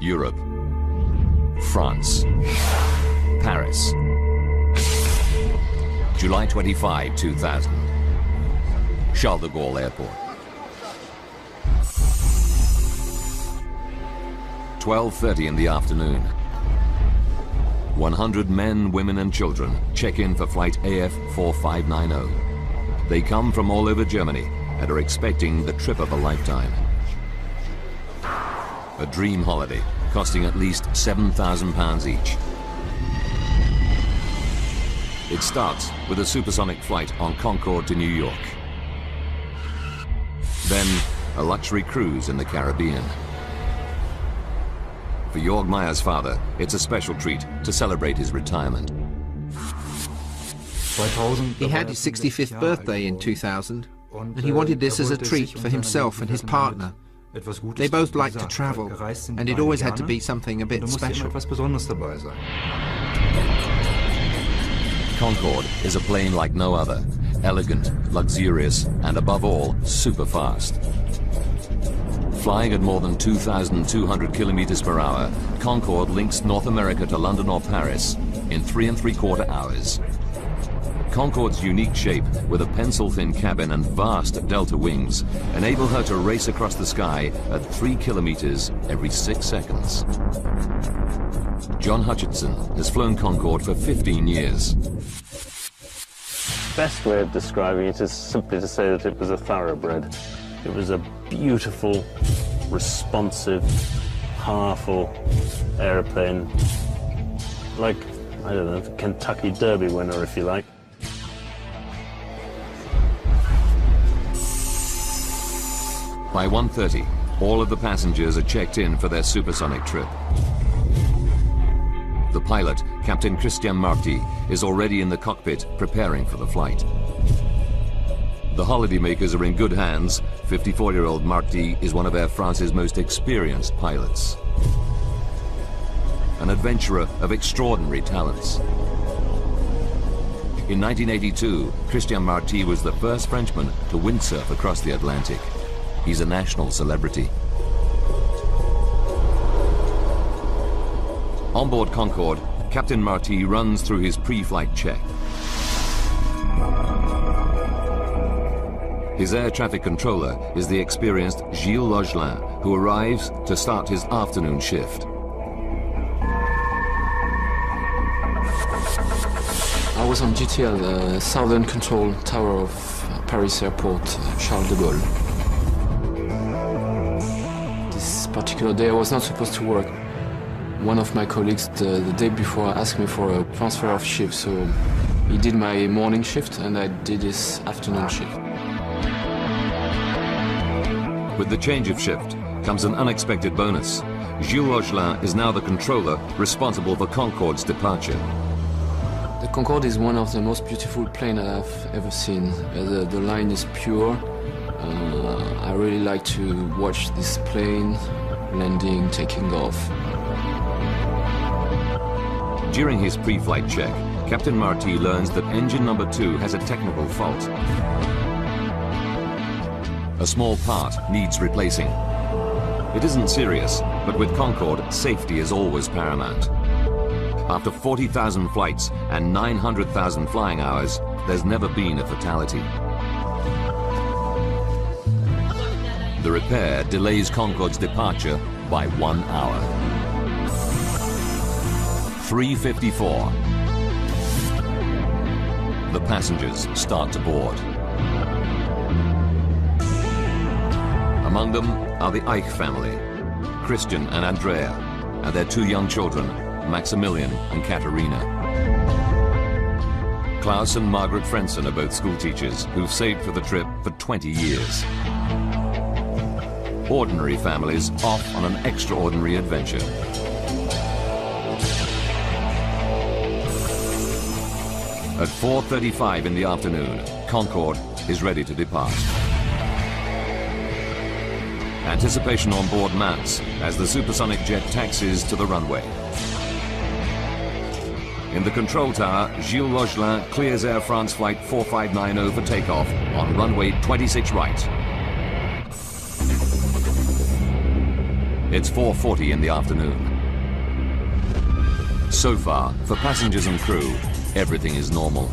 Europe, France, Paris, July 25, 2000, Charles de Gaulle Airport. 12:30 in the afternoon. 100 men, women and children check in for flight AF 4590. They come from all over Germany and are expecting the trip of a lifetime. A dream holiday costing at least £7,000 each. It starts with a supersonic flight on Concorde to New York. Then a luxury cruise in the Caribbean. For Jörg Meyer's father, it's a special treat to celebrate his retirement. He had his 65th birthday in 2000, and he wanted this as a treat for himself and his partner. They both liked to travel, and it always had to be something a bit special. Concorde is a plane like no other, elegant, luxurious, and above all, super fast. Flying at more than 2,200 kilometers per hour, Concorde links North America to London or Paris in 3¾ hours. Concorde's unique shape, with a pencil-thin cabin and vast delta wings, enable her to race across the sky at 3 kilometers every 6 seconds. John Hutchinson has flown Concorde for 15 years. Best way of describing it is simply to say that it was a thoroughbred. It was a beautiful, responsive, powerful airplane, like, I don't know, the Kentucky Derby winner, if you like. By 1:30, all of the passengers are checked in for their supersonic trip. The pilot, Captain Christian Marty, is already in the cockpit preparing for the flight. The holidaymakers are in good hands. 54-year-old Marty is one of Air France's most experienced pilots. An adventurer of extraordinary talents. In 1982, Christian Marty was the first Frenchman to windsurf across the Atlantic. He's a national celebrity. On board Concorde, Captain Marty runs through his pre-flight check. His air traffic controller is the experienced Gilles Logelin, who arrives to start his afternoon shift. I was on duty at the Southern Control Tower of Paris Airport, Charles de Gaulle. This particular day I was not supposed to work. One of my colleagues the day before asked me for a transfer of shift, so he did my morning shift and I did his afternoon shift. With the change of shift comes an unexpected bonus. Gilles Logelin is now the controller responsible for Concorde's departure. The Concorde is one of the most beautiful planes I've ever seen. The line is pure. I really like to watch this plane landing, taking off. During his pre-flight check, Captain Marty learns that engine number 2 has a technical fault. A small part needs replacing. It isn't serious, but with Concorde, safety is always paramount. After 40,000 flights and 900,000 flying hours, there's never been a fatality. The repair delays Concorde's departure by 1 hour. 3:54. The passengers start to board. Among them are the Eich family, Christian and Andrea, and their 2 young children, Maximilian and Katerina. Klaus and Margaret Frenson are both school teachers who've saved for the trip for 20 years. Ordinary families off on an extraordinary adventure. At 4:35 in the afternoon, Concorde is ready to depart. Anticipation on board mounts as the supersonic jet taxis to the runway. In the control tower, Gilles Logelin clears Air France flight 4590 for takeoff on runway 26 right. It's 4:40 in the afternoon. So far, for passengers and crew, everything is normal.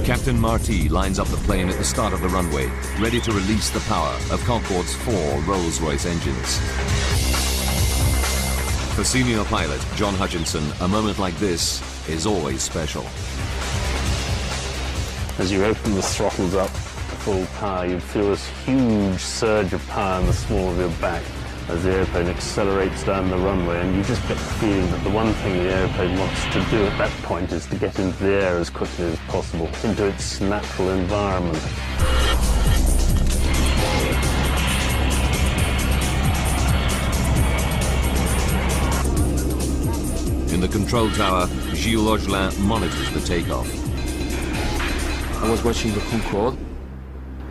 Captain Marty lines up the plane at the start of the runway, ready to release the power of Concorde's 4 Rolls-Royce engines. For senior pilot John Hutchinson, a moment like this is always special. As you open the throttles up to full power, you feel this huge surge of power in the small of your back as the airplane accelerates down the runway, and you just get the feeling that the one thing the airplane wants to do at that point is to get into the air as quickly as possible, into its natural environment. In the control tower, Gilles Augelin monitors the takeoff. I was watching the Concorde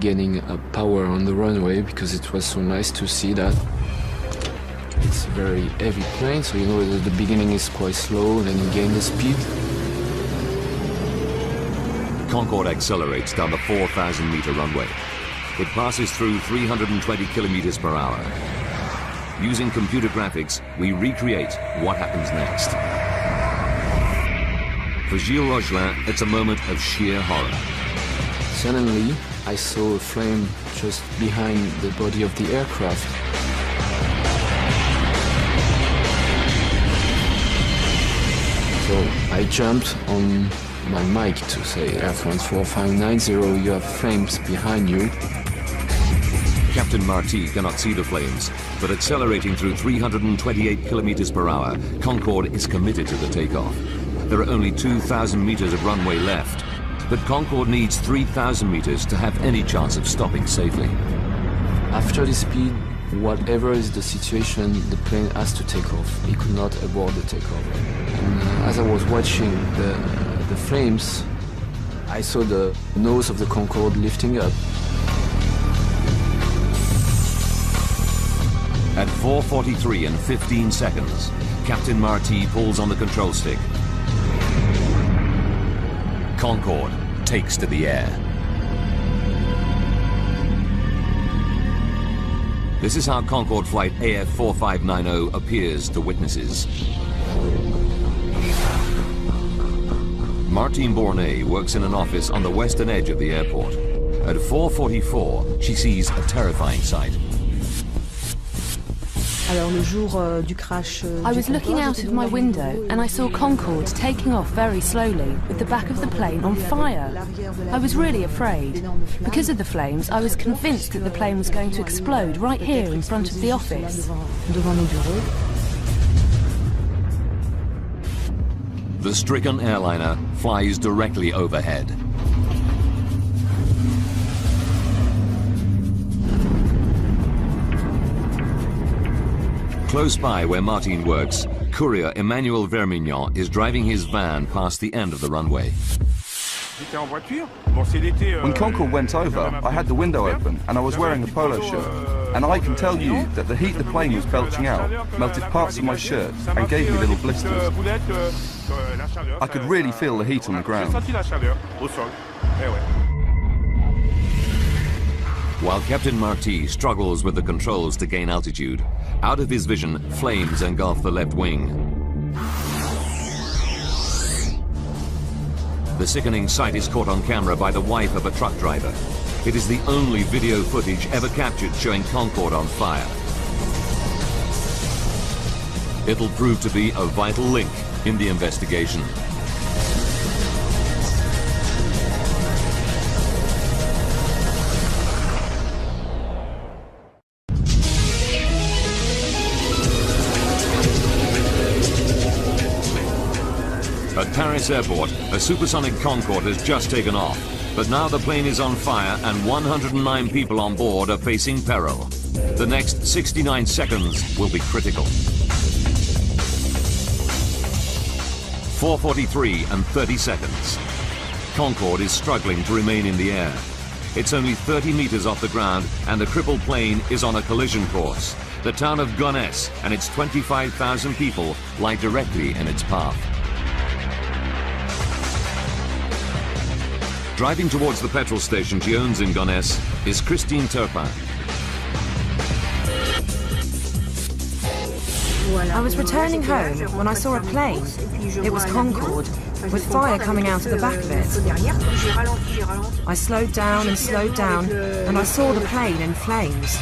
gaining power on the runway because it was so nice to see that. It's a very heavy plane, so you know the beginning is quite slow, then you gain the speed. Concorde accelerates down the 4,000-meter runway. It passes through 320 kilometers per hour. Using computer graphics, we recreate what happens next. For Gilles Augelin, it's a moment of sheer horror. Suddenly, I saw a flame just behind the body of the aircraft. So I jumped on my mic to say, Air France 4590, you have flames behind you. Captain Marty cannot see the flames, but accelerating through 328 kilometers per hour, Concorde is committed to the takeoff. There are only 2,000 meters of runway left, but Concorde needs 3,000 meters to have any chance of stopping safely. After the speed, whatever is the situation, the plane has to take off. It could not abort the takeoff. And as I was watching the flames, I saw the nose of the Concorde lifting up. At 4:43 and 15 seconds, Captain Marty pulls on the control stick. Concorde takes to the air. This is how Concorde flight AF 4590 appears to witnesses. Martine Bournet works in an office on the western edge of the airport. At 4:44, she sees a terrifying sight. I was looking out of my window and I saw Concorde taking off very slowly with the back of the plane on fire. I was really afraid. Because of the flames, I was convinced that the plane was going to explode right here in front of the office. The stricken airliner flies directly overhead. Close by where Martine works, courier Emmanuel Vermignon is driving his van past the end of the runway. When Concorde went over, I had the window open and I was wearing a polo shirt. And I can tell you that the heat the plane was belching out melted parts of my shirt and gave me little blisters. I could really feel the heat on the ground. While Captain Marty struggles with the controls to gain altitude, out of his vision, flames engulf the left wing. The sickening sight is caught on camera by the wife of a truck driver. It is the only video footage ever captured showing Concorde on fire. It'll prove to be a vital link in the investigation. At Paris Airport, a supersonic Concorde has just taken off. But now the plane is on fire and 109 people on board are facing peril. The next 69 seconds will be critical. 4:43 and 30 seconds. Concorde is struggling to remain in the air. It's only 30 meters off the ground and the crippled plane is on a collision course. The town of Gonesse and its 25,000 people lie directly in its path. Driving towards the petrol station she owns in Gonesse is Christine Turpin. I was returning home when I saw a plane. It was Concorde, with fire coming out of the back of it. I slowed down, and I saw the plane in flames.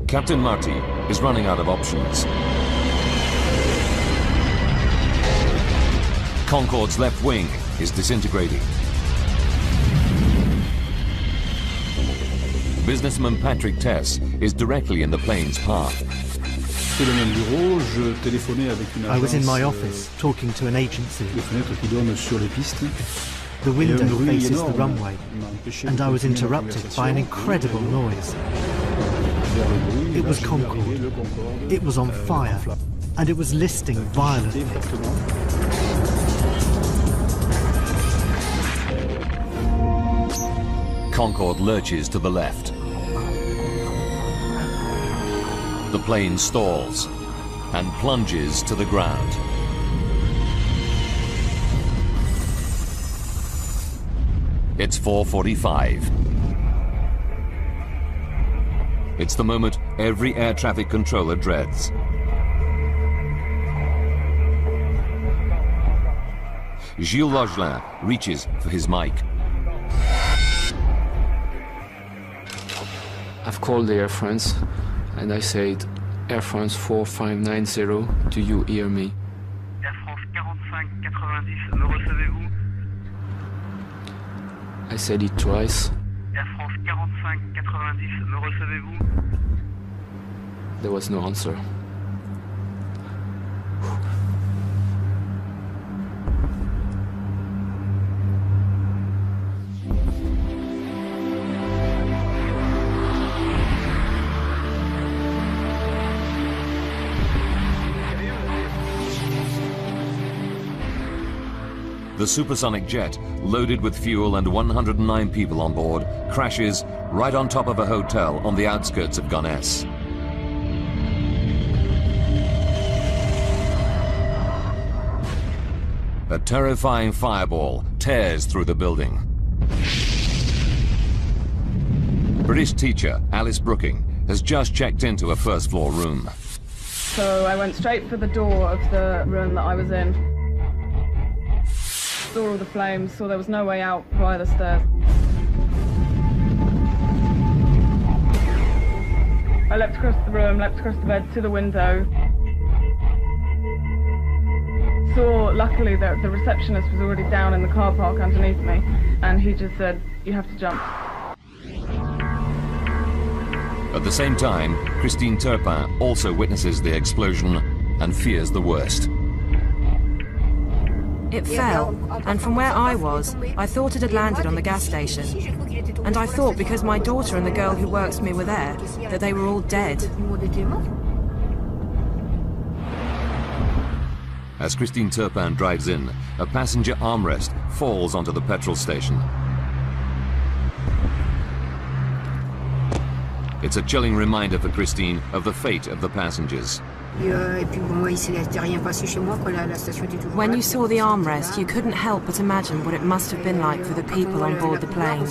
Captain Marty is running out of options. Concorde's left wing is disintegrating. Businessman Patrick Tess is directly in the plane's path. I was in my office talking to an agency. The window faces the runway, and I was interrupted by an incredible noise. It was Concorde. It was on fire, and it was listing violently. Concorde lurches to the left. The plane stalls and plunges to the ground. It's 4:45. It's the moment every air traffic controller dreads. Gilles Logelin reaches for his mic. I've called the Air France and I said, Air France 4590, do you hear me? Air France 4590, me recevez-vous? I said it twice. Air France 4590, me recevez-vous? There was no answer. The supersonic jet, loaded with fuel and 109 people on board, crashes right on top of a hotel on the outskirts of Gonesse. A terrifying fireball tears through the building. British teacher Alice Brooking has just checked into a first-floor room. So I went straight for the door of the room that I was in. Saw all the flames, saw there was no way out via the stairs. I leapt across the room, leapt across the bed to the window. Saw, luckily, that the receptionist was already down in the car park underneath me, and he just said, "You have to jump." At the same time, Christine Turpin also witnesses the explosion and fears the worst. It fell, and from where I was, I thought it had landed on the gas station. And I thought because my daughter and the girl who works for me were there, that they were all dead. As Christine Turpin drives in, a passenger armrest falls onto the petrol station. It's a chilling reminder for Christine of the fate of the passengers. When you saw the armrest, you couldn't help but imagine what it must have been like for the people on board the plane.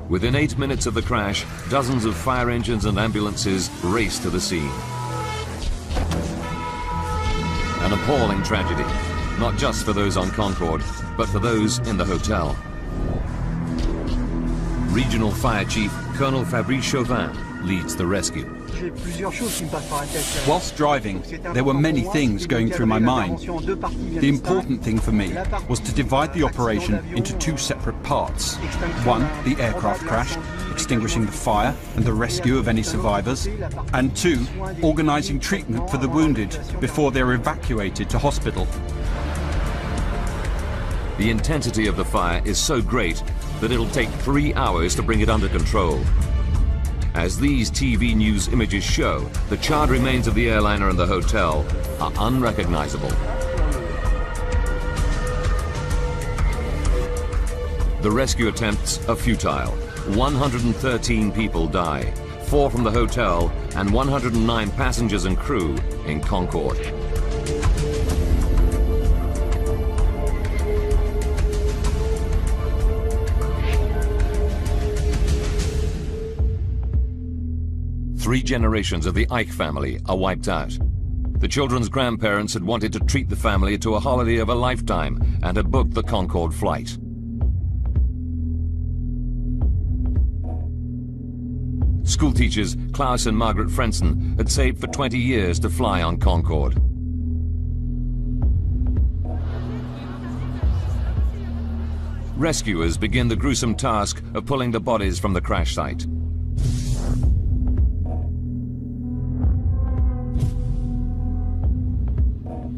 Within 8 minutes of the crash, dozens of fire engines and ambulances race to the scene. An appalling tragedy, not just for those on Concorde, but for those in the hotel. Regional Fire Chief Colonel Fabrice Chauvin leads the rescue. Whilst driving, there were many things going through my mind. The important thing for me was to divide the operation into two separate parts. One, the aircraft crash, extinguishing the fire and the rescue of any survivors. And two, organising treatment for the wounded before they're evacuated to hospital. The intensity of the fire is so great that it'll take 3 hours to bring it under control. As these TV news images show, the charred remains of the airliner and the hotel are unrecognizable. The rescue attempts are futile. 113 people die, 4 from the hotel and 109 passengers and crew in Concorde. 3 generations of the Ike family are wiped out. The children's grandparents had wanted to treat the family to a holiday of a lifetime and had booked the Concorde flight. Schoolteachers Klaus and Margaret Frenson had saved for 20 years to fly on Concorde. Rescuers begin the gruesome task of pulling the bodies from the crash site.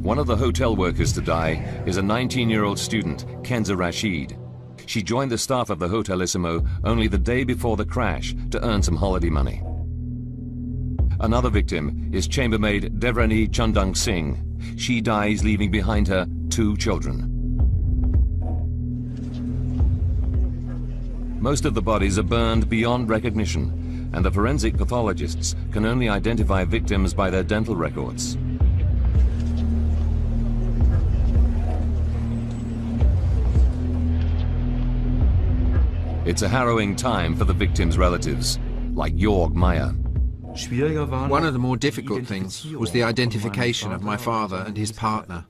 One of the hotel workers to die is a 19-year-old student, Kenza Rashid. She joined the staff of the Hotelissimo only the day before the crash to earn some holiday money. Another victim is chambermaid Devrani Chandang Singh. She dies leaving behind her 2 children. Most of the bodies are burned beyond recognition, and the forensic pathologists can only identify victims by their dental records. It's a harrowing time for the victims' relatives, like Jörg Meyer. One of the more difficult things was the identification of my father and his partner.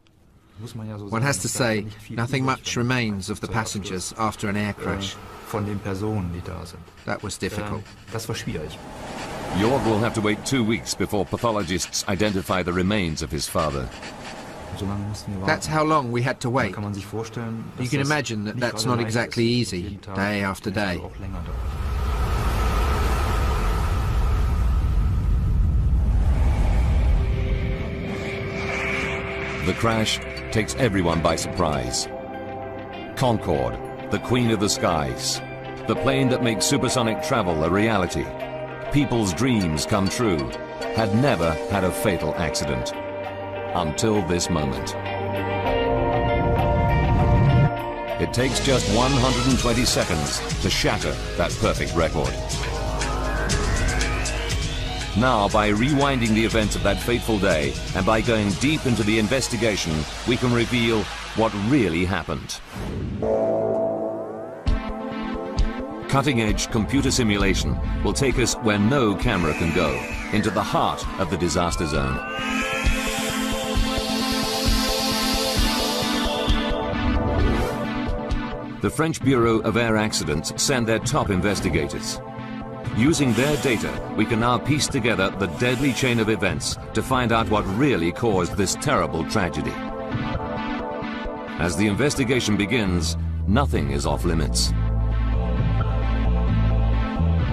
One has to say, nothing much remains of the passengers after an air crash. That was difficult. Jörg will have to wait 2 weeks before pathologists identify the remains of his father. That's how long we had to wait. You can imagine that that's not exactly easy, day after day. The crash takes everyone by surprise. Concorde, the queen of the skies, the plane that makes supersonic travel a reality, people's dreams come true, had never had a fatal accident. Until this moment. It takes just 120 seconds to shatter that perfect record. Now, by rewinding the events of that fateful day and by going deep into the investigation, we can reveal what really happened. Cutting-edge computer simulation will take us where no camera can go, into the heart of the disaster zone. The French Bureau of Air Accidents send their top investigators. Using their data, we can now piece together the deadly chain of events to find out what really caused this terrible tragedy. As the investigation begins, nothing is off limits.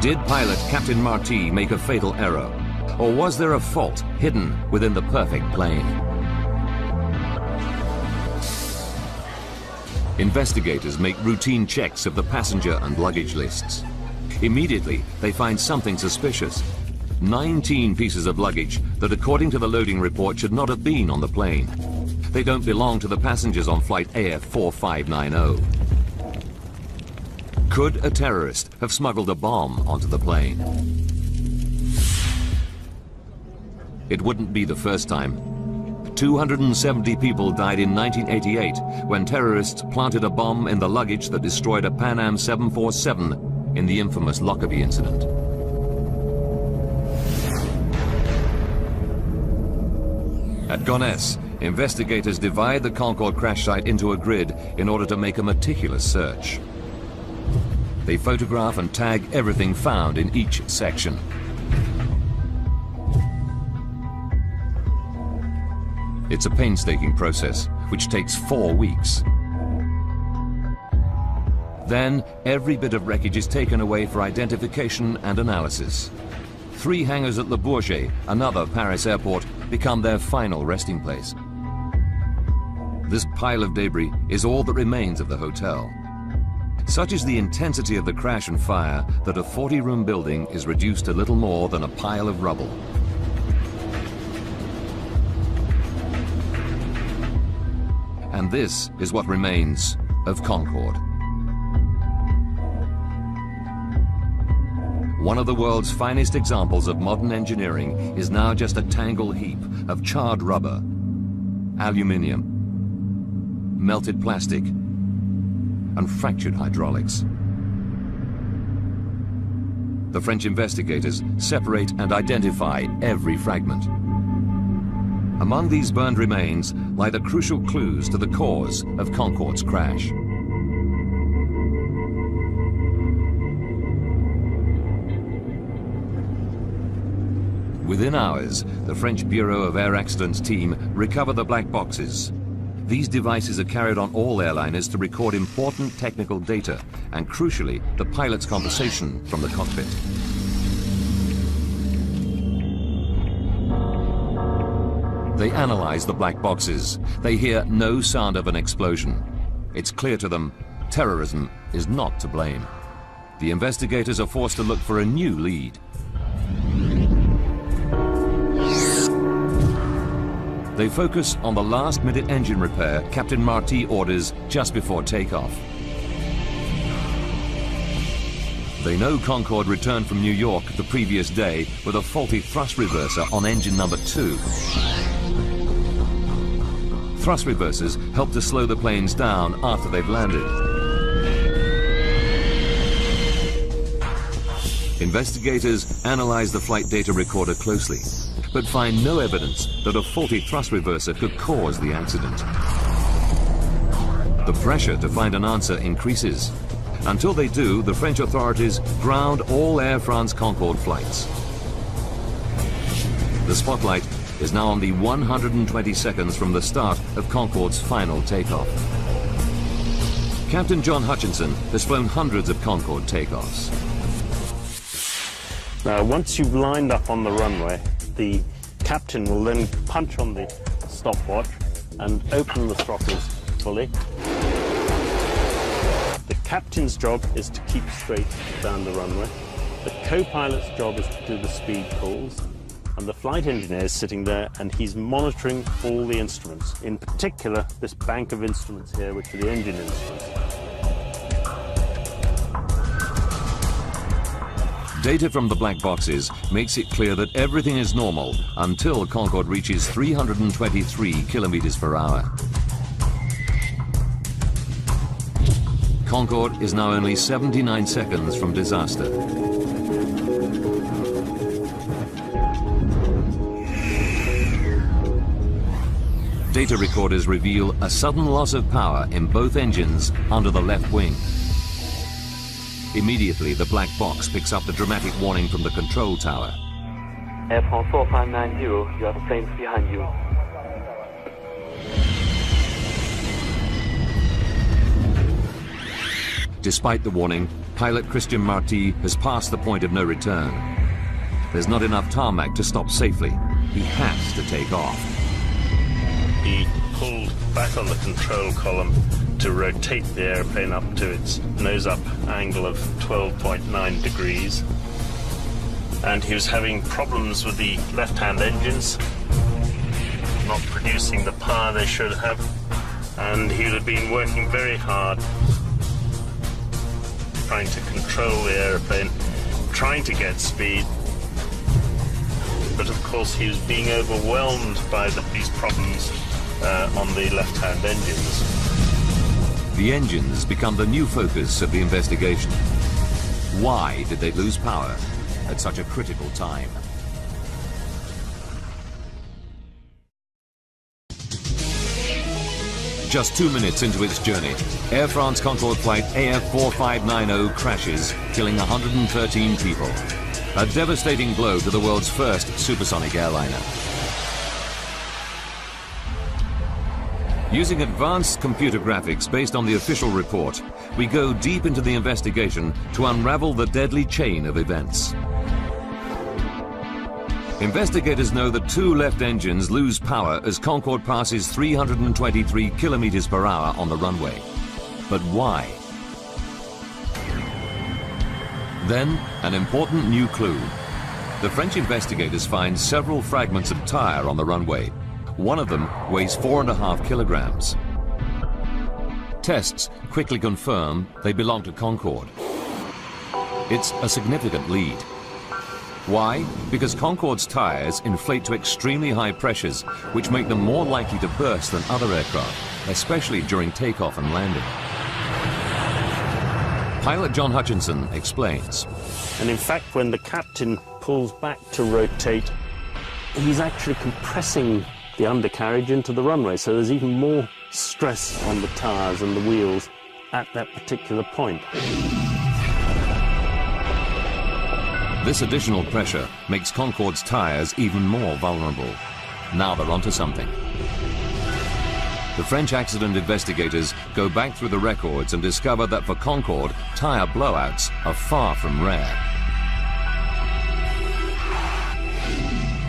Did pilot Captain Marty make a fatal error? Or was there a fault hidden within the perfect plane? Investigators make routine checks of the passenger and luggage lists. Immediately, they find something suspicious. 19 pieces of luggage that, according to the loading report, should not have been on the plane. They don't belong to the passengers on flight AF 4590. Could a terrorist have smuggled a bomb onto the plane? It wouldn't be the first time. 270 people died in 1988 when terrorists planted a bomb in the luggage that destroyed a Pan Am 747 in the infamous Lockerbie incident. At Gonesse, investigators divide the Concorde crash site into a grid in order to make a meticulous search. They photograph and tag everything found in each section. It's a painstaking process, which takes 4 weeks. Then, every bit of wreckage is taken away for identification and analysis. 3 hangars at Le Bourget, another Paris airport, become their final resting place. This pile of debris is all that remains of the hotel. Such is the intensity of the crash and fire that a 40-room building is reduced to little more than a pile of rubble. And this is what remains of Concorde. One of the world's finest examples of modern engineering is now just a tangled heap of charred rubber, aluminium, melted plastic, and fractured hydraulics. The French investigators separate and identify every fragment. Among these burned remains lie the crucial clues to the cause of Concorde's crash. Within hours, the French Bureau of Air Accidents team recover the black boxes. These devices are carried on all airliners to record important technical data and, crucially, the pilot's conversation from the cockpit. They analyze the black boxes. They hear no sound of an explosion. It's clear to them terrorism is not to blame. The investigators are forced to look for a new lead. They focus on the last-minute engine repair Captain Marty orders just before takeoff. They know Concorde returned from New York the previous day with a faulty thrust reverser on engine number 2. Thrust reversers help to slow the planes down after they've landed. Investigators analyze the flight data recorder closely, but find no evidence that a faulty thrust reverser could cause the accident. The pressure to find an answer increases. Until they do, the French authorities ground all Air France Concorde flights. The spotlight is now on the 120 seconds from the start of Concorde's final takeoff. Captain John Hutchinson has flown hundreds of Concorde takeoffs. Now, once you've lined up on the runway, the captain will then punch on the stopwatch and open the throttles fully. The captain's job is to keep straight down the runway. The co-pilot's job is to do the speed calls. And the flight engineer is sitting there and he's monitoring all the instruments. In particular, this bank of instruments here, which are the engine instruments. Data from the black boxes makes it clear that everything is normal until Concorde reaches 323 kilometers per hour. Concorde is now only 79 seconds from disaster. Data recorders reveal a sudden loss of power in both engines under the left wing. Immediately, the black box picks up the dramatic warning from the control tower. Air France 4590, you have planes behind you. Despite the warning, pilot Christian Marty has passed the point of no return. There's not enough tarmac to stop safely. He has to take off. He pulled back on the control column to rotate the airplane up to its nose-up angle of 12.9 degrees. And he was having problems with the left-hand engines, not producing the power they should have. And he would have been working very hard, trying to control the airplane, trying to get speed. But of course he was being overwhelmed by these problems on the left-hand engines. The engines become the new focus of the investigation. Why did they lose power at such a critical time? Just 2 minutes into its journey, Air France Concorde flight AF 4590 crashes, killing 113 people. A devastating blow to the world's first supersonic airliner. Using advanced computer graphics based on the official report, we go deep into the investigation to unravel the deadly chain of events. Investigators know that 2 left engines lose power as Concorde passes 323 kilometers per hour on the runway. But why? Then, an important new clue. The French investigators find several fragments of tire on the runway. One of them weighs 4.5 kilograms. Tests quickly confirm they belong to Concorde. It's a significant lead. Why? Because Concorde's tires inflate to extremely high pressures, which make them more likely to burst than other aircraft, especially during takeoff and landing. Pilot John Hutchinson explains. And in fact, when the captain pulls back to rotate, he's actually compressing the undercarriage into the runway, so there's even more stress on the tires and the wheels at that particular point. This additional pressure makes Concorde's tires even more vulnerable. Now they're onto something. The French accident investigators go back through the records and discover that for Concorde, tire blowouts are far from rare.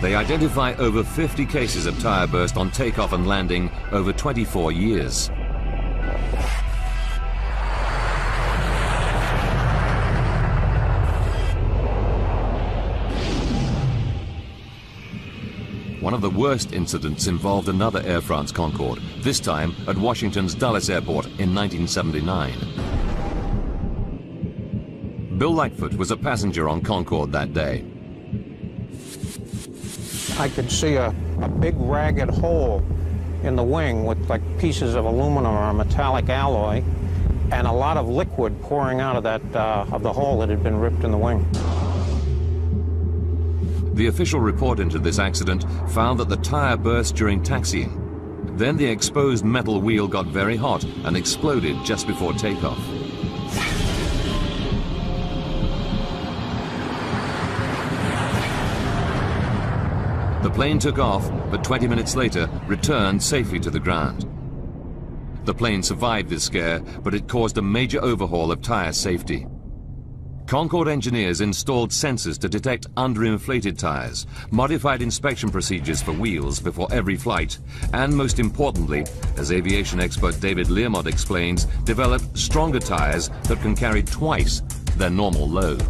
They identify over 50 cases of tire burst on takeoff and landing over 24 years. One of the worst incidents involved another Air France Concorde, this time at Washington's Dulles Airport in 1979. Bill Lightfoot was a passenger on Concorde that day. I could see a big ragged hole in the wing with like pieces of aluminum or metallic alloy and a lot of liquid pouring out of that of the hole that had been ripped in the wing. The official report into this accident found that the tire burst during taxiing. Then the exposed metal wheel got very hot and exploded just before takeoff. The plane took off, but 20 minutes later returned safely to the ground. The plane survived this scare, but it caused a major overhaul of tire safety. Concorde engineers installed sensors to detect underinflated tires, modified inspection procedures for wheels before every flight, and most importantly, as aviation expert David Learmont explains, developed stronger tires that can carry twice their normal load.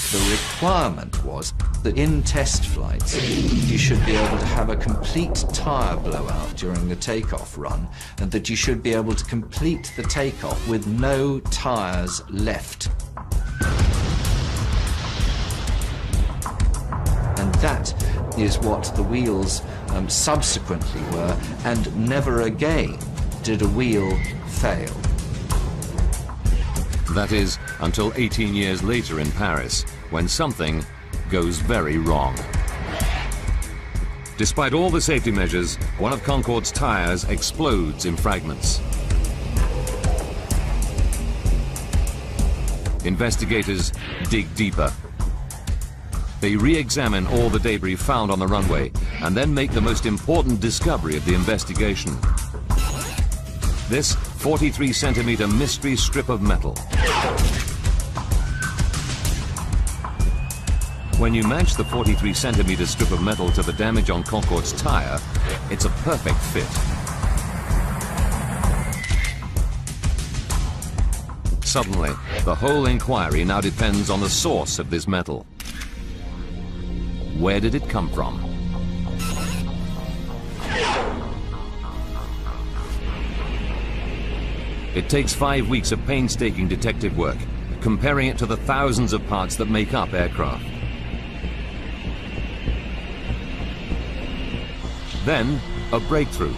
The requirement was that in test flights, you should be able to have a complete tyre blowout during the takeoff run, and that you should be able to complete the takeoff with no tyres left. And that is what the wheels subsequently were, and never again did a wheel fail. That is, until 18 years later in Paris, when something goes very wrong. Despite all the safety measures, one of Concorde's tires explodes in fragments. Investigators dig deeper. They re-examine all the debris found on the runway and then make the most important discovery of the investigation. This 43-centimeter mystery strip of metal. When you match the 43-centimeter strip of metal to the damage on Concorde's tire, it's a perfect fit. Suddenly, the whole inquiry now depends on the source of this metal. Where did it come from? It takes 5 weeks of painstaking detective work, comparing it to the thousands of parts that make up aircraft. Then, a breakthrough.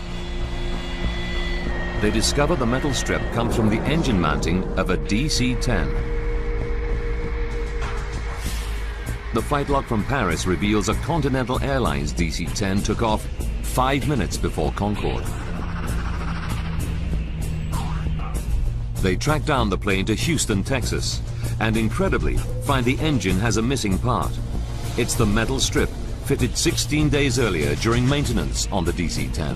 They discover the metal strip comes from the engine mounting of a DC-10. The flight log from Paris reveals a Continental Airlines DC-10 took off 5 minutes before Concorde. They track down the plane to Houston, Texas, and incredibly find the engine has a missing part. It's the metal strip fitted 16 days earlier during maintenance on the DC-10.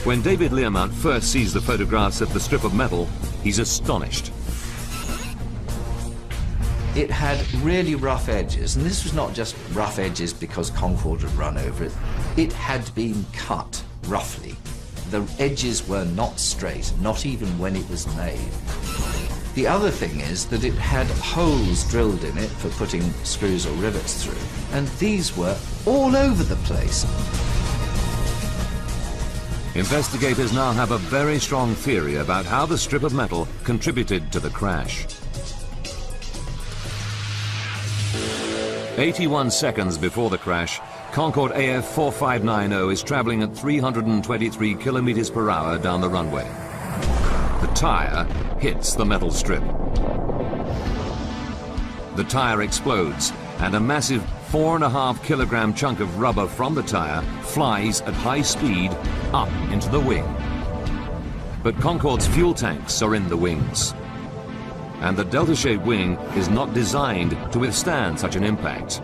When David Learmont first sees the photographs of the strip of metal, he's astonished. It had really rough edges, and this was not just rough edges because Concorde had run over it. It had been cut roughly. The edges were not straight, not even when it was made. The other thing is that it had holes drilled in it for putting screws or rivets through, and these were all over the place. Investigators now have a very strong theory about how the strip of metal contributed to the crash. 81 seconds before the crash, Concorde AF 4590 is traveling at 323 kilometers per hour down the runway. the tire hits the metal strip. The tire explodes, and a massive 4.5 kilogram chunk of rubber from the tire flies at high speed up into the wing. But Concorde's fuel tanks are in the wings, and the delta-shaped wing is not designed to withstand such an impact.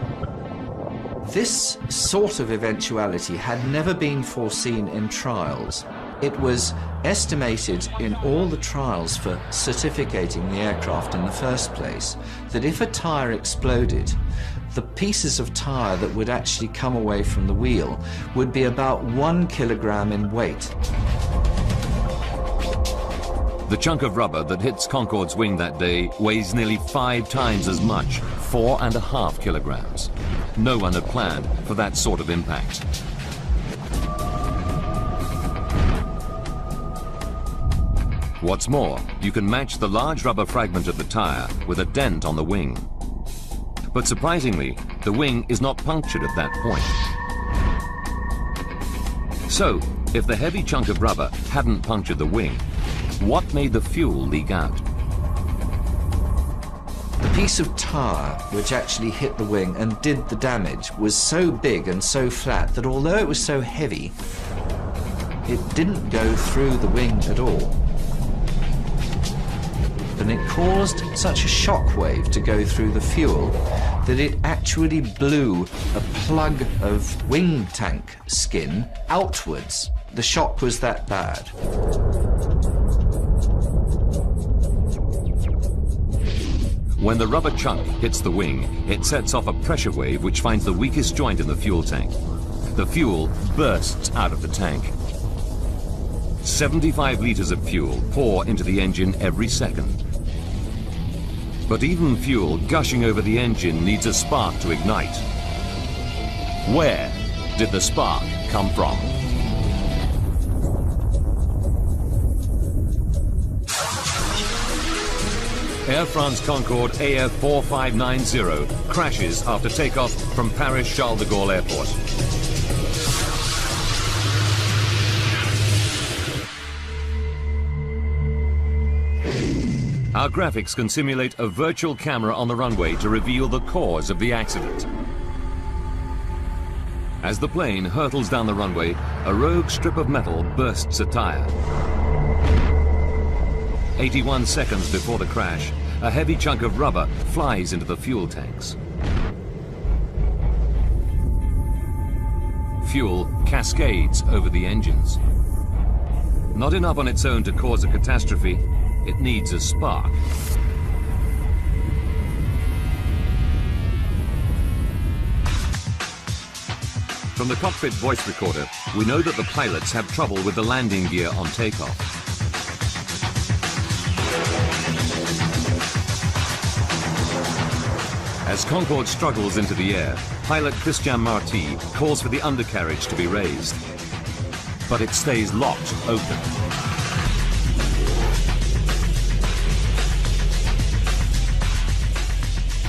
This sort of eventuality had never been foreseen in trials. It was estimated in all the trials for certificating the aircraft in the first place that if a tire exploded, the pieces of tire that would actually come away from the wheel would be about 1 kilogram in weight. The chunk of rubber that hits Concorde's wing that day weighs nearly 5 times as much, 4.5 kilograms. No one had planned for that sort of impact. What's more, you can match the large rubber fragment of the tire with a dent on the wing. But surprisingly, the wing is not punctured at that point. So, if the heavy chunk of rubber hadn't punctured the wing, what made the fuel leak out? The piece of tire which actually hit the wing and did the damage was so big and so flat that although it was so heavy, it didn't go through the wing at all. And it caused such a shock wave to go through the fuel that it actually blew a plug of wing tank skin outwards. The shock was that bad. When the rubber chunk hits the wing, it sets off a pressure wave which finds the weakest joint in the fuel tank. The fuel bursts out of the tank. 75 liters of fuel pour into the engine every second. But even fuel gushing over the engine needs a spark to ignite. Where did the spark come from? Air France Concorde AF 4590 crashes after takeoff from Paris Charles de Gaulle Airport. Our graphics can simulate a virtual camera on the runway to reveal the cause of the accident. As the plane hurtles down the runway, a rogue strip of metal bursts a tire. 81 seconds before the crash, a heavy chunk of rubber flies into the fuel tanks. Fuel cascades over the engines. Not enough on its own to cause a catastrophe, it needs a spark. From the cockpit voice recorder, we know that the pilots have trouble with the landing gear on takeoff. As Concorde struggles into the air, pilot Christian Marty calls for the undercarriage to be raised. But it stays locked open.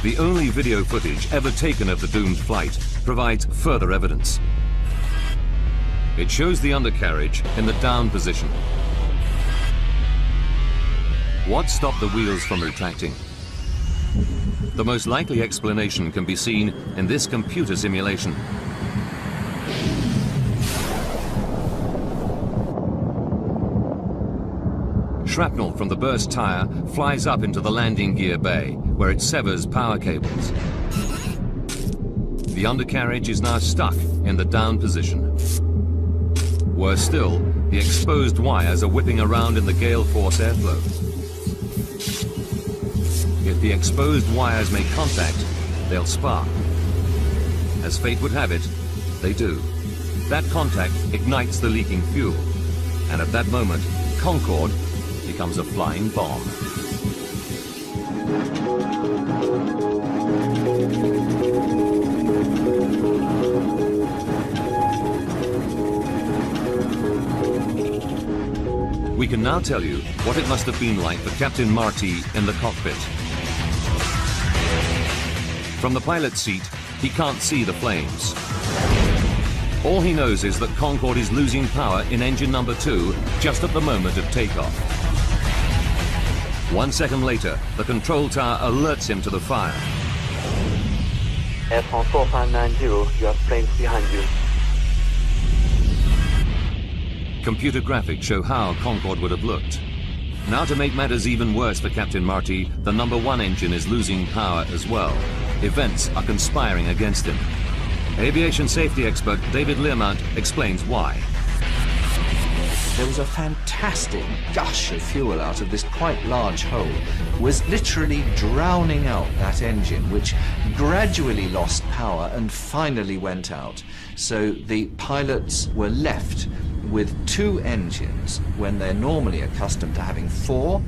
The only video footage ever taken of the doomed flight provides further evidence. It shows the undercarriage in the down position. What stopped the wheels from retracting? The most likely explanation can be seen in this computer simulation. Shrapnel from the burst tire flies up into the landing gear bay, where it severs power cables. The undercarriage is now stuck in the down position. Worse still, the exposed wires are whipping around in the gale force airflow. If the exposed wires make contact, they'll spark. As fate would have it, they do. That contact ignites the leaking fuel, and at that moment, Concorde becomes a flying bomb. We can now tell you what it must have been like for Captain Marty in the cockpit. From the pilot's seat, he can't see the flames. All he knows is that Concorde is losing power in engine number 2 just at the moment of takeoff. 1 second later, the control tower alerts him to the fire. Air France 4590, you have planes behind you. Computer graphics show how Concorde would have looked. Now, to make matters even worse for Captain Marty, the #1 engine is losing power as well. Events are conspiring against him. Aviation safety expert David Learmount explains why. There was a fantastic gush of fuel out of this quite large hole. It was literally drowning out that engine, which gradually lost power and finally went out. So the pilots were left with 2 engines when they're normally accustomed to having 4.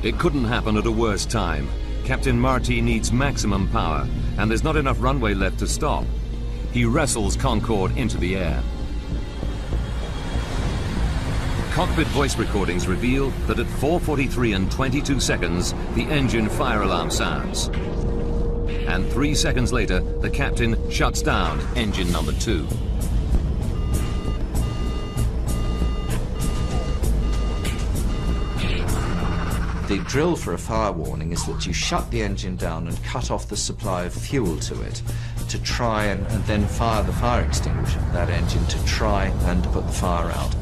It couldn't happen at a worse time. Captain Marty needs maximum power, and there's not enough runway left to stop. He wrestles Concorde into the air. Cockpit voice recordings reveal that at 4:43 and 22 seconds, the engine fire alarm sounds. And 3 seconds later, the captain shuts down engine #2. The drill for a fire warning is that you shut the engine down and cut off the supply of fuel to it to try and then fire the fire extinguisher of that engine to try and put the fire out.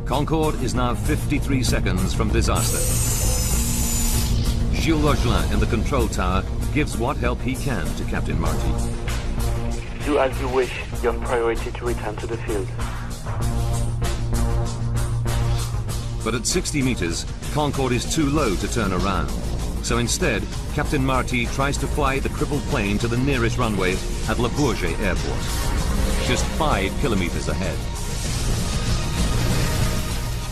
Concorde is now 53 seconds from disaster. Gilles Rogelin in the control tower gives what help he can to Captain Marty. Do as you wish. Your priority to return to the field. But at 60 meters, Concorde is too low to turn around. So instead, Captain Marty tries to fly the crippled plane to the nearest runway at Le Bourget Airport, just 5 kilometers ahead.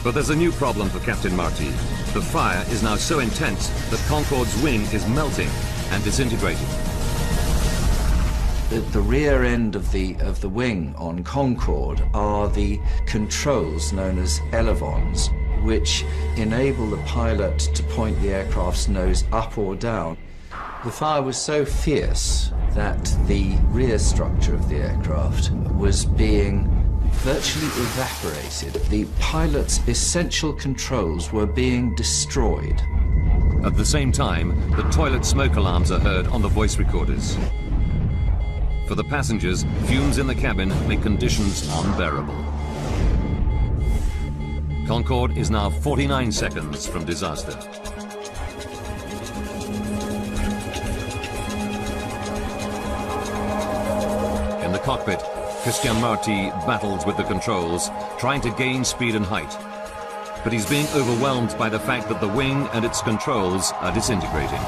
But there's a new problem for Captain Marty. The fire is now so intense that Concorde's wing is melting and disintegrating. At the rear end of the wing on Concorde are the controls known as elevons, which enable the pilot to point the aircraft's nose up or down. The fire was so fierce that the rear structure of the aircraft was being virtually evaporated. The pilot's essential controls were being destroyed. At the same time, the toilet smoke alarms are heard on the voice recorders. For the passengers, fumes in the cabin make conditions unbearable. Concorde is now 49 seconds from disaster. In the cockpit, Christian Marty battles with the controls, trying to gain speed and height. But he's being overwhelmed by the fact that the wing and its controls are disintegrating.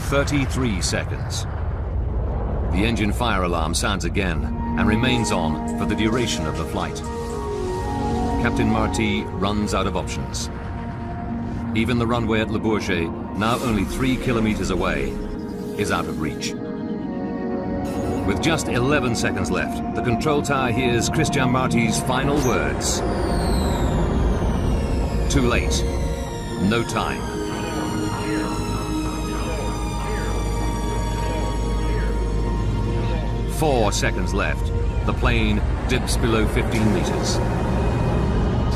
"33 seconds. The engine fire alarm sounds again and remains on for the duration of the flight. Captain Marty runs out of options. Even the runway at Le Bourget, now only 3 kilometers away, is out of reach. With just 11 seconds left, the control tower hears Christian Marty's final words. Too late. No time. "4 seconds left. The plane dips below 15 meters.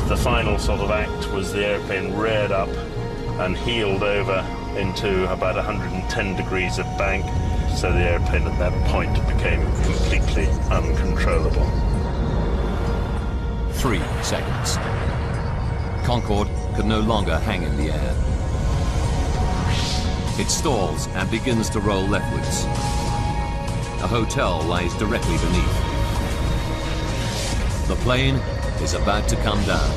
The final sort of act was the airplane reared up and heeled over into about 110 degrees of bank, so the airplane at that point became completely uncontrollable. 3 seconds. Concorde could no longer hang in the air. It stalls and begins to roll leftwards. A hotel lies directly beneath. The plane is about to come down.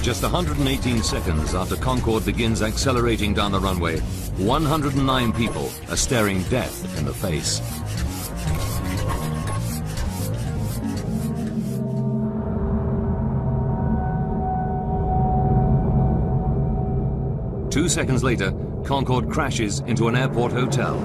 Just 118 seconds after Concorde begins accelerating down the runway, 109 people are staring death in the face. Two seconds later, Concorde crashes into an airport hotel.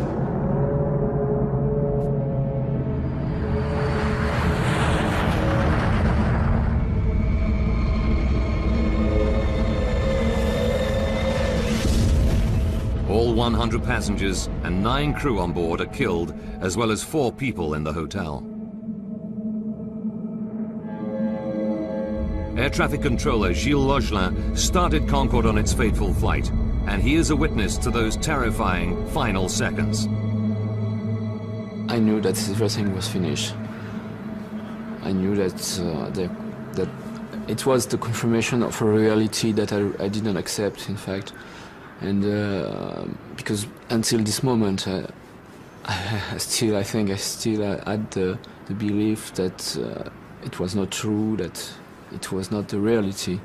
All 100 passengers and 9 crew on board are killed, as well as 4 people in the hotel. Air traffic controller Gilles Lochelin started Concorde on its fateful flight, and he is a witness to those terrifying final seconds. I knew that everything was finished. I knew that that it was the confirmation of a reality that I didn't accept, in fact. And because until this moment, I still had the belief that it was not true, that it was not the reality.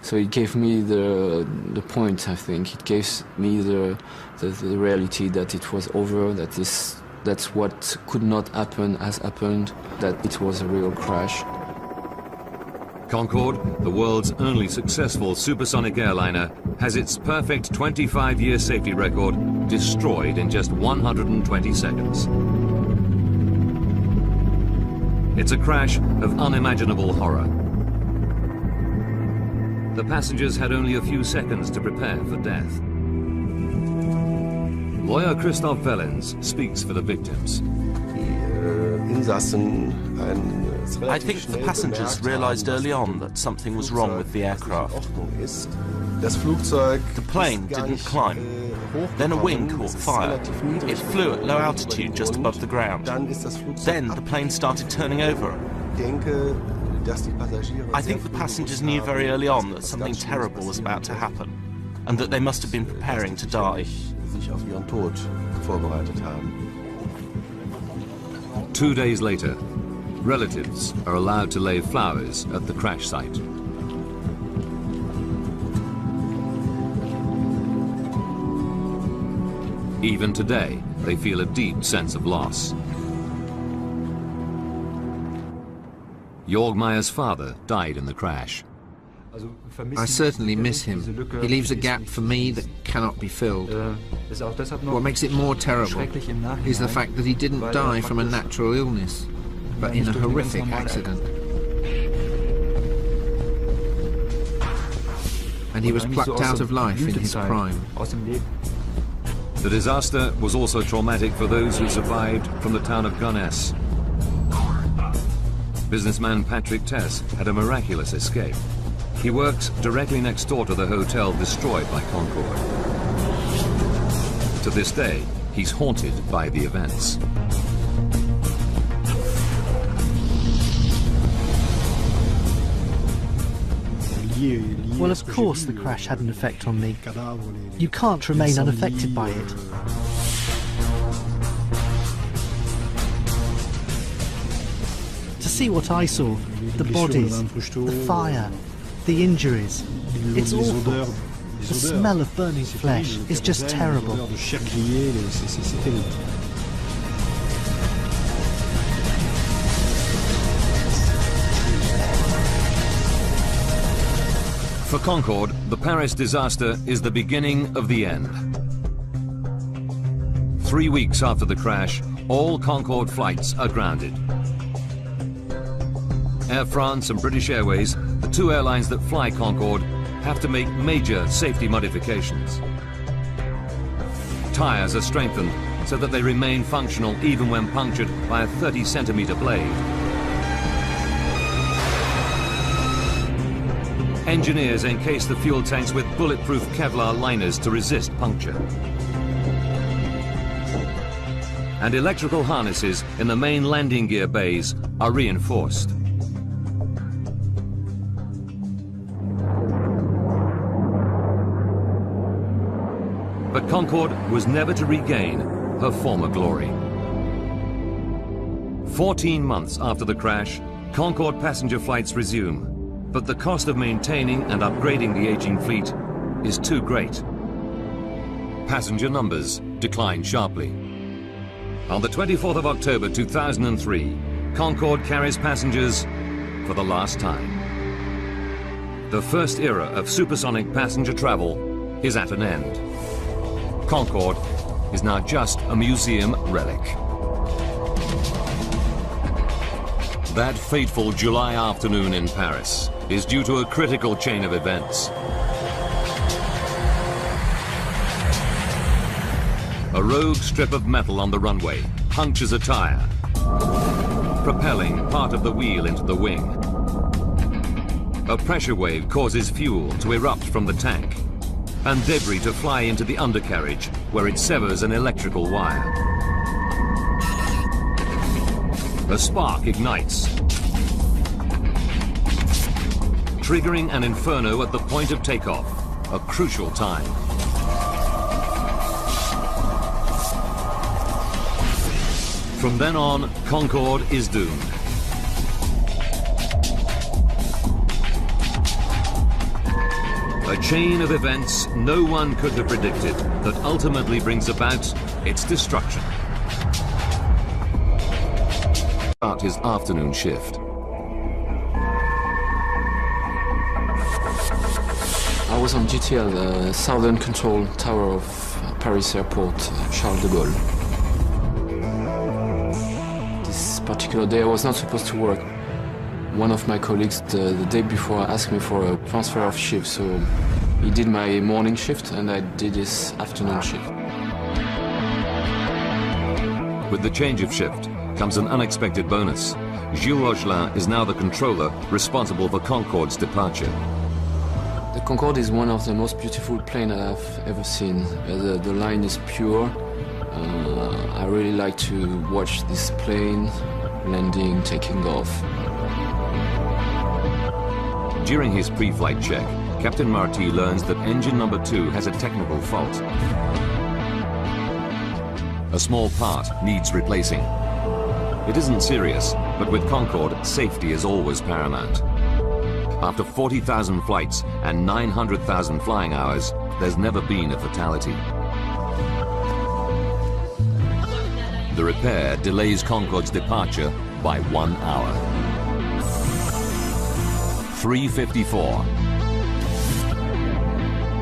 So it gave me the point, I think. It gave me the reality that it was over, that's what could not happen has happened, that it was a real crash. Concorde, the world's only successful supersonic airliner, has its perfect 25-year safety record destroyed in just 120 seconds. It's a crash of unimaginable horror. The passengers had only a few seconds to prepare for death. Lawyer Christoph Wellens speaks for the victims. I think the passengers realized early on that something was wrong with the aircraft. The plane didn't climb. Then a wing caught fire. It flew at low altitude just above the ground. Then the plane started turning over. I think the passengers knew very early on that something terrible was about to happen, and that they must have been preparing to die. 2 days later, relatives are allowed to lay flowers at the crash site. Even today, they feel a deep sense of loss. Jörg Meyer's father died in the crash. I certainly miss him. He leaves a gap for me that cannot be filled. What makes it more terrible is the fact that he didn't die from a natural illness, but in a horrific accident. And he was plucked out of life in his prime. The disaster was also traumatic for those who survived from the town of Gonesse. Businessman Patrick Tess had a miraculous escape. He works directly next door to the hotel destroyed by Concorde. To this day, he's haunted by the events. Well, of course the crash had an effect on me. You can't remain unaffected by it. To see what I saw, the bodies, the fire, the injuries, it's awful. The smell of burning flesh is just terrible. For Concorde, the Paris disaster is the beginning of the end. 3 weeks after the crash, all Concorde flights are grounded. Air France and British Airways, the 2 airlines that fly Concorde, have to make major safety modifications. Tires are strengthened so that they remain functional even when punctured by a 30-centimeter blade. Engineers encase the fuel tanks with bulletproof Kevlar liners to resist puncture. And electrical harnesses in the main landing gear bays are reinforced. But Concorde was never to regain her former glory. 14 months after the crash, Concorde passenger flights resume. But the cost of maintaining and upgrading the aging fleet is too great. Passenger numbers decline sharply. On the 24th of October 2003, Concorde carries passengers for the last time. The first era of supersonic passenger travel is at an end. Concorde is now just a museum relic. That fateful July afternoon in Paris is due to a critical chain of events. A rogue strip of metal on the runway punctures a tire, propelling part of the wheel into the wing. A pressure wave causes fuel to erupt from the tank and debris to fly into the undercarriage, where it severs an electrical wire. A spark ignites, triggering an inferno at the point of takeoff, a crucial time. From then on, Concorde is doomed. A chain of events no one could have predicted that ultimately brings about its destruction. Start his afternoon shift. I was on duty at the Southern Control Tower of Paris Airport, Charles de Gaulle. This particular day I was not supposed to work. One of my colleagues the day before asked me for a transfer of shift, so he did my morning shift and I did his afternoon shift. With the change of shift comes an unexpected bonus. Gilles Rogelin is now the controller responsible for Concorde's departure. The Concorde is one of the most beautiful planes I've ever seen. The line is pure. I really like to watch this plane landing, taking off. During his pre-flight check, Captain Marty learns that engine number 2 has a technical fault. A small part needs replacing. It isn't serious, but with Concorde, safety is always paramount. After 40,000 flights and 900,000 flying hours, there's never been a fatality. The repair delays Concorde's departure by 1 hour. 3:54.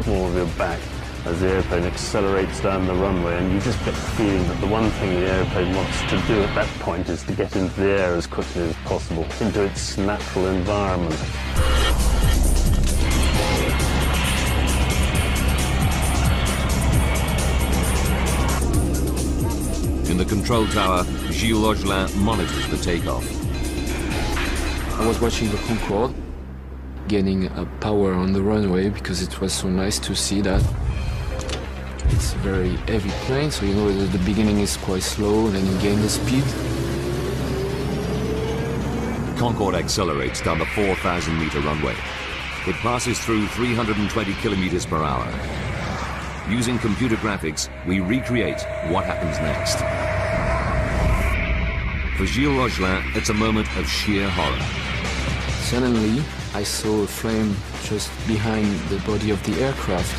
More of your back as the airplane accelerates down the runway, and you just get the feeling that the one thing the airplane wants to do at that point is to get into the air as quickly as possible, into its natural environment. In the control tower, Gilles Rogelin monitors the takeoff. I was watching the Concorde gaining power on the runway because it was so nice to see that. It's a very heavy plane, so you know the beginning is quite slow, then you gain the speed. Concorde accelerates down the 4,000-meter runway. It passes through 320 kilometers per hour. Using computer graphics, we recreate what happens next. For Gilles Rogelin, it's a moment of sheer horror. Suddenly, I saw a flame just behind the body of the aircraft.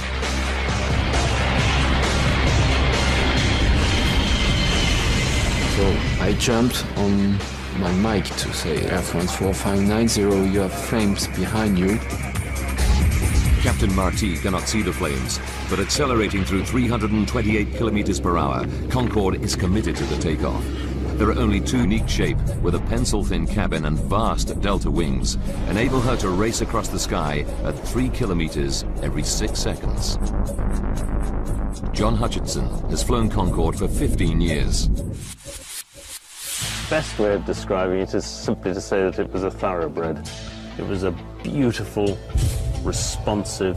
So I jumped on my mic to say, Air France 4590, you have flames behind you. Captain Marty cannot see the flames, but accelerating through 328 kilometers per hour, Concorde is committed to the takeoff. There are only two unique shape with a pencil-thin cabin and vast delta wings, enable her to race across the sky at 3 kilometers every 6 seconds. John Hutchinson has flown Concorde for 15 years. Best way of describing it is simply to say that it was a thoroughbred. It was a beautiful, responsive,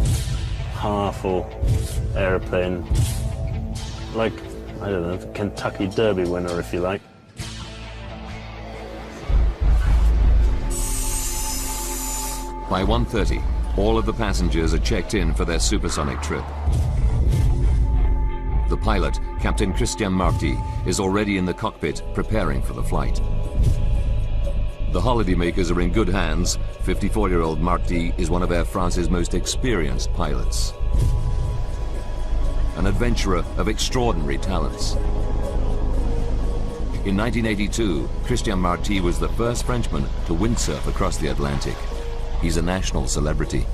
powerful airplane, like, I don't know, the Kentucky Derby winner, if you like. By 1:30, all of the passengers are checked in for their supersonic trip. The pilot, Captain Christian Marty, is already in the cockpit preparing for the flight. The holidaymakers are in good hands. 54-year-old Marty is one of Air France's most experienced pilots. An adventurer of extraordinary talents. In 1982, Christian Marty was the first Frenchman to windsurf across the Atlantic. He's a national celebrity.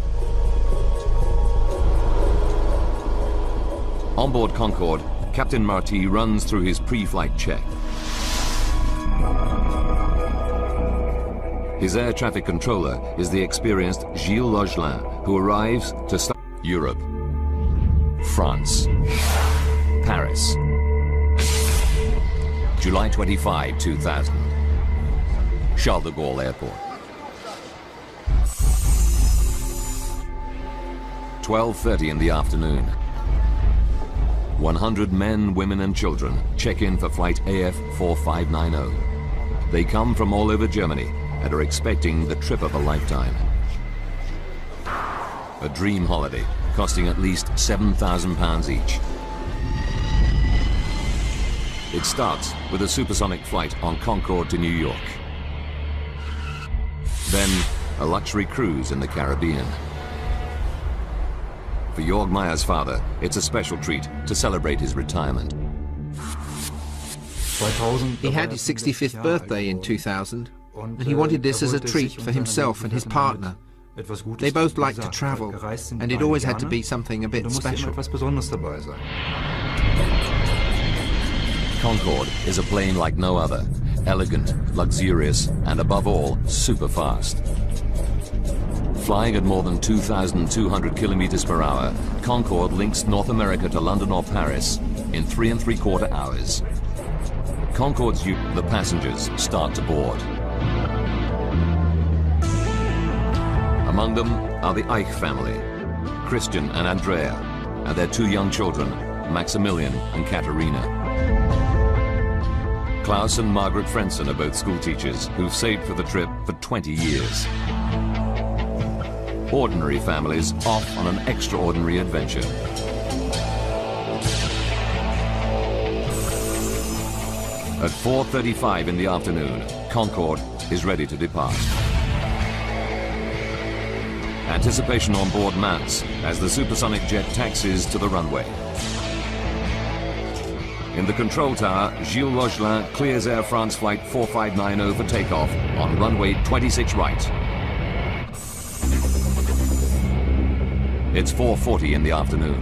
On board Concorde, Captain Marty runs through his pre-flight check. His air traffic controller is the experienced Gilles Rogelin, who arrives to start Europe, France, Paris, July 25, 2000. Charles de Gaulle Airport. 12:30 in the afternoon. 100 men, women and children check in for flight AF 4590. They come from all over Germany and are expecting the trip of a lifetime. A dream holiday costing at least £7,000 each. It starts with a supersonic flight on Concorde to New York. Then a luxury cruise in the Caribbean. For Jörg Meyer's father, it's a special treat to celebrate his retirement. He had his 65th birthday in 2000, and he wanted this as a treat for himself and his partner. They both liked to travel, and it always had to be something a bit special. Concorde is a plane like no other, elegant, luxurious, and above all, super fast. Flying at more than 2,200 kilometers per hour, Concorde links North America to London or Paris in 3 3/4 hours. Concorde's the passengers start to board. Among them are the Eich family, Christian and Andrea, and their 2 young children, Maximilian and Katerina. Klaus and Margaret Frenson are both school teachers who've saved for the trip for 20 years. Ordinary families off on an extraordinary adventure. At 4:35 in the afternoon, Concorde is ready to depart. Anticipation on board mounts as the supersonic jet taxis to the runway. In the control tower, Gilles Rogelin clears Air France flight 4590 for takeoff on runway 26 right. It's 4:40 in the afternoon.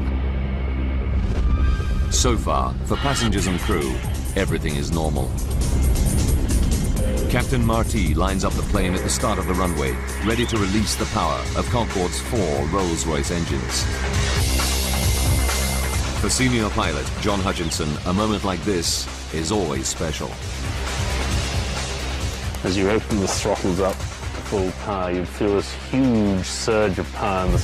So far, for passengers and crew, everything is normal. Captain Marty lines up the plane at the start of the runway, ready to release the power of Concorde's 4 Rolls-Royce engines. For senior pilot John Hutchinson, a moment like this is always special. As you open the throttles up to full power, you feel this huge surge of power in the